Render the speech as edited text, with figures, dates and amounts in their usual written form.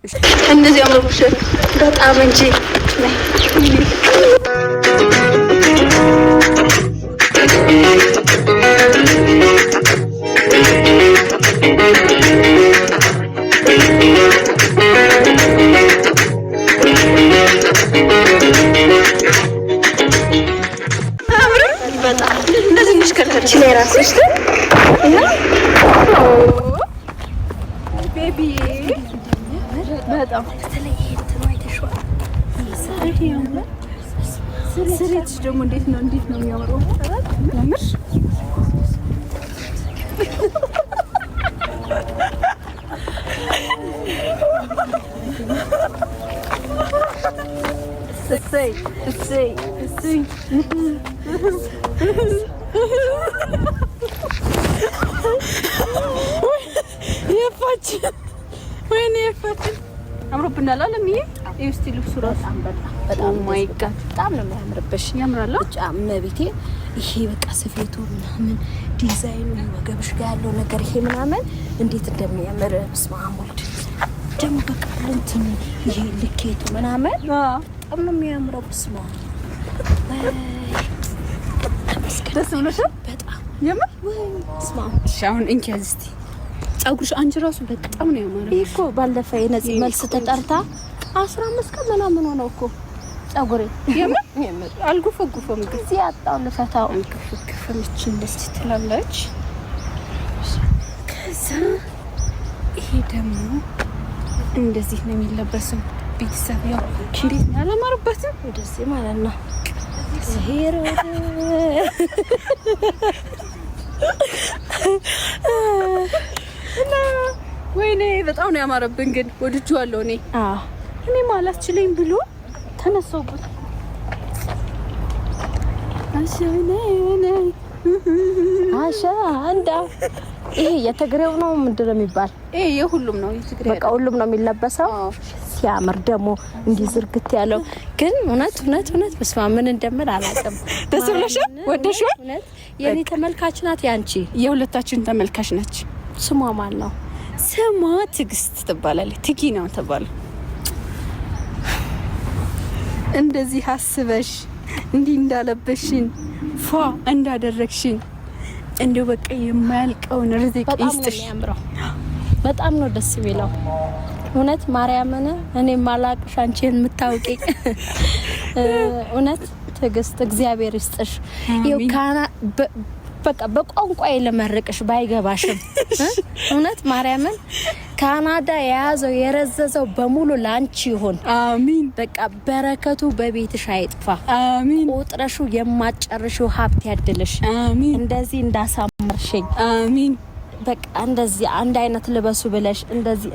እነዚህ አምሮሽ በጣም እንጂ በጣም እንደዚህ ምሽከርከች ላይ ራስሽ እና ቤቢ በጣም ተለየ እንትን አይተሽዋል። ስሬትሽ ደግሞ እንዴት ነው የሚያምረው? ያምር እሰይ የፋች ወይኔ የፋች አምሮብናል አለም ይሄ እስቲ ልብሱ ራሱ በጣም ማይ ጋድ በጣም ነው የሚያምርብሽ። ያምራል በጣም መቤቴ። ይሄ በቃ ስፌቱ ምናምን ዲዛይኑ ወገብሽ ጋር ያለው ነገር ይሄ ምናምን እንዴት እንደሚያምር ስማሙልድ ደግሞ በቃ እንትን ይሄ ልኬቱ ምናምን በጣም ነው የሚያምረው። ስማ ደስ ብሎሻል በጣም የምር ስማ። አሁን እንኪያዝ እስቲ ጸጉርሽ አንቺ ራሱ በጣም ነው ያማረው እኮ። ባለፈ የነዚህ መልስ ተጠርታ 15 ቀን ምናምን ሆነው እኮ ጸጉሬ የምር አልጉፈጉፈም። ጊዜ አጣው ለፈታው አልጉፈጉፈምች እንደዚህ ትላለች። ከዛ ይሄ ደግሞ እንደዚህ ነው የሚለበሰው። ቤተሰብ ያው እንዴት ነው ያላማረበትም እንደዚህ ማለት ነው። ሲሄር እና ወይኔ በጣም ነው ያማረብን። ግን ወድጄዋለሁ እኔ እኔ ማላስችለኝ ብሎ ተነሳውበት። አሻንዳ ይሄ የትግሬው ነው ምንድን ነው የሚባል? ይሄ የሁሉም ነው የትግሬው። በቃ ሁሉም ነው የሚለበሰው። ሲያምር ደግሞ እንዲህ ዝርግት ያለው ግን እውነት በስማ ምን እንደምል አላውቅም። ደስ ብሎሻል? ወደሽዋል? እውነት የኔ ተመልካች ናት። ያንቺ የሁለታችን ተመልካች ነች። ስሟ ማን ነው? ስሟ ትግስት ትባላለች። ትጊ ነው ተባለ። እንደዚህ አስበሽ እንዲህ እንዳለበሽን ፏ እንዳደረግሽን እንደው በቃ የማያልቀውን ርዝቅ ይስጥሽ። በጣም ነው ደስ የሚለው እውነት ማርያምን። እኔ ማላቅሽ አንቺን የምታውቂ እውነት ትግስት እግዚአብሔር ይስጥሽ። ይው ካና በቃ በቋንቋዬ ለመረቅሽ ባይገባሽም እውነት ማርያምን ካናዳ የያዘው የረዘዘው በሙሉ ላንቺ ይሁን። አሜን። በቃ በረከቱ በቤትሽ አይጥፋ። አሜን። ቁጥረሹ የማጨርሽው ሀብት ያድልሽ። አሜን። እንደዚህ እንዳሳመርሽኝ አሜን። በቃ እንደዚህ አንድ አይነት ልበሱ ብለሽ እንደዚህ